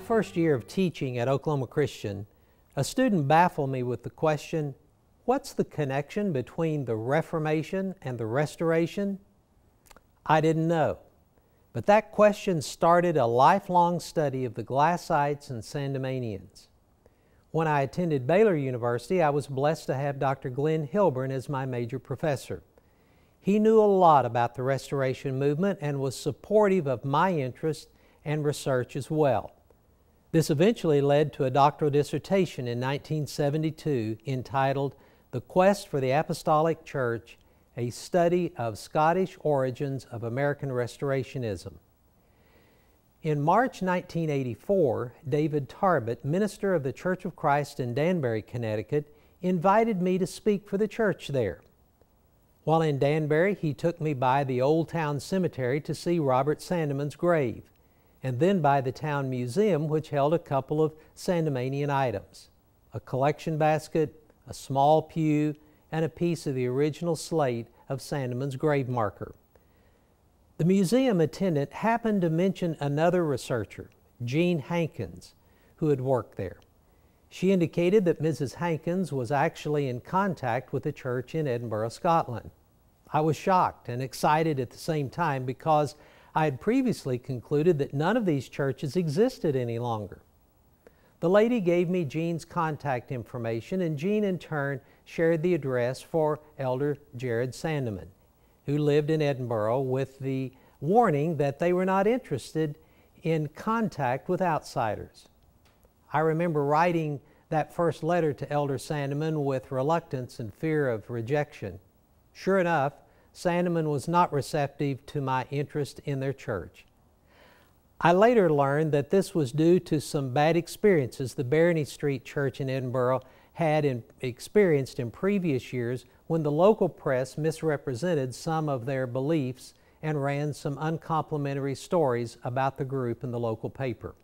first year of teaching at Oklahoma Christian, a student baffled me with the question, what's the connection between the Reformation and the Restoration? I didn't know, but that question started a lifelong study of the Glassites and Sandemanians. When I attended Baylor University, I was blessed to have Dr. Glenn Hilburn as my major professor. He knew a lot about the Restoration movement and was supportive of my interest and research as well. This eventually led to a doctoral dissertation in 1972 entitled The Quest for the Apostolic Church, a Study of Scottish Origins of American Restorationism. In March 1984, David Tarbett, minister of the Church of Christ in Danbury, Connecticut, invited me to speak for the church there. While in Danbury, he took me by the Old Town Cemetery to see Robert Sandeman's grave, and then by the Town Museum, which held a couple of Sandemanian items, a collection basket, a small pew, and a piece of the original slate of Sandeman's grave marker. The museum attendant happened to mention another researcher, Jean Hankins, who had worked there. She indicated that Mrs. Hankins was actually in contact with a church in Edinburgh, Scotland. I was shocked and excited at the same time because I had previously concluded that none of these churches existed any longer. The lady gave me Jean's contact information, and Jean in turn shared the address for Elder Jared Sandeman, who lived in Edinburgh, with the warning that they were not interested in contact with outsiders. I remember writing that first letter to Elder Sandeman with reluctance and fear of rejection. Sure enough, Sandeman was not receptive to my interest in their church. I later learned that this was due to some bad experiences the Barony Street Church in Edinburgh had experienced in previous years when the local press misrepresented some of their beliefs and ran some uncomplimentary stories about the group in the local paper.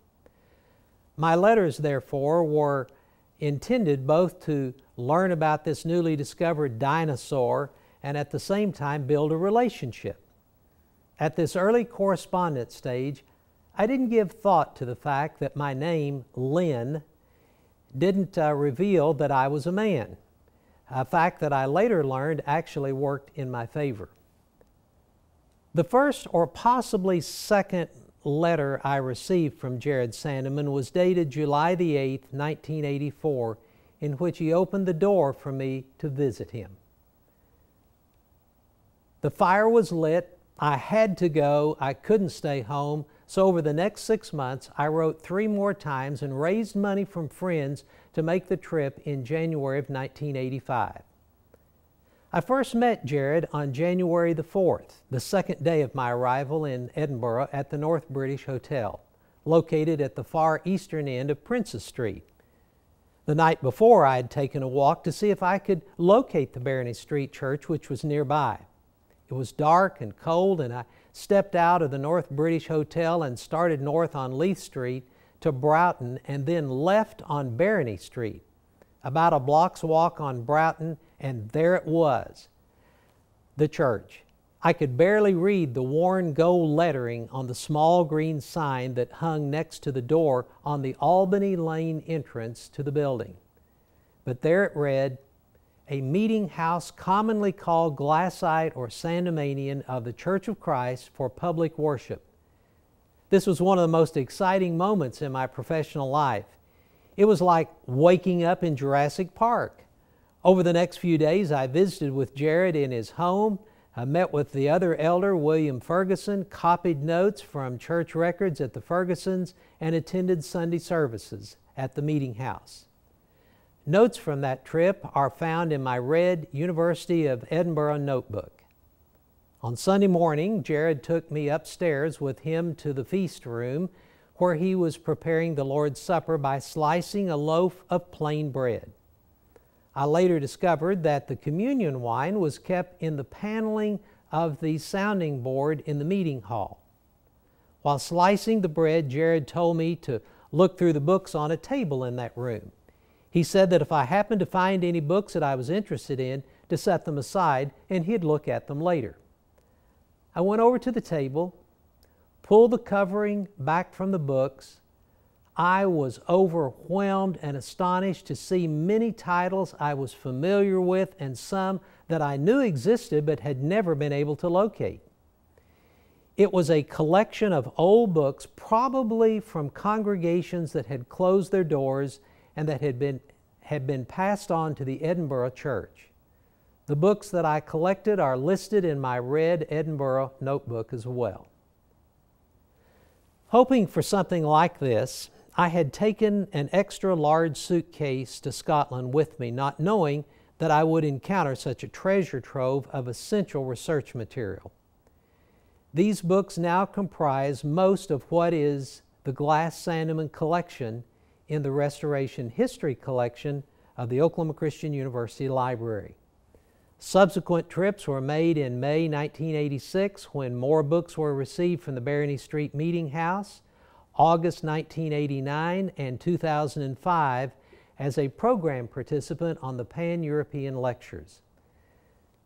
My letters, therefore, were intended both to learn about this newly discovered dinosaur and at the same time build a relationship. At this early correspondence stage, I didn't give thought to the fact that my name, Lynn, didn't reveal that I was a man, a fact that I later learned actually worked in my favor. The first or possibly second letter I received from Jared Sandeman was dated July the 8th, 1984, in which he opened the door for me to visit him. The fire was lit. I had to go. I couldn't stay home. So over the next 6 months, I wrote 3 more times and raised money from friends to make the trip in January of 1985. I first met Jared on January the 4th, the second day of my arrival in Edinburgh, at the North British Hotel, located at the far eastern end of Princes Street. The night before, I had taken a walk to see if I could locate the Barony Street Church, which was nearby. It was dark and cold, and I stepped out of the North British Hotel and started north on Leith Street to Broughton, and then left on Barony Street. About a block's walk on Broughton, and there it was, the church. I could barely read the worn gold lettering on the small green sign that hung next to the door on the Albany Lane entrance to the building. But there it read, "A meeting house commonly called Glassite or Sandemanian of the Church of Christ for public worship." This was one of the most exciting moments in my professional life. It was like waking up in Jurassic Park. Over the next few days, I visited with Jared in his home. I met with the other elder, William Ferguson, copied notes from church records at the Fergusons, and attended Sunday services at the meeting house. Notes from that trip are found in my red University of Edinburgh notebook. On Sunday morning, Jared took me upstairs with him to the feast room, where he was preparing the Lord's Supper by slicing a loaf of plain bread. I later discovered that the communion wine was kept in the paneling of the sounding board in the meeting hall. While slicing the bread, Jared told me to look through the books on a table in that room. He said that if I happened to find any books that I was interested in, to set them aside and he'd look at them later. I went over to the table, pulled the covering back from the books. I was overwhelmed and astonished to see many titles I was familiar with and some that I knew existed but had never been able to locate. It was a collection of old books, probably from congregations that had closed their doors and that had been passed on to the Edinburgh Church. The books that I collected are listed in my red Edinburgh notebook as well. Hoping for something like this, I had taken an extra large suitcase to Scotland with me, not knowing that I would encounter such a treasure trove of essential research material. These books now comprise most of what is the Glass Sandeman collection in the Restoration History collection of the Oklahoma Christian University Library. Subsequent trips were made in May 1986 when more books were received from the Barony Street Meeting House, August 1989, and 2005 as a program participant on the Pan-European Lectures.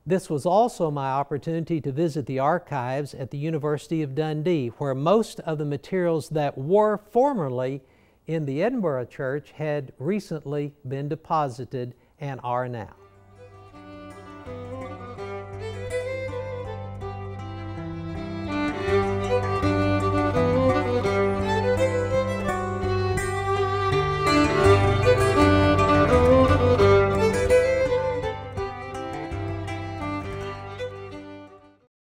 This was also my opportunity to visit the archives at the University of Dundee, where most of the materials that were formerly in the Edinburgh Church had recently been deposited and are now.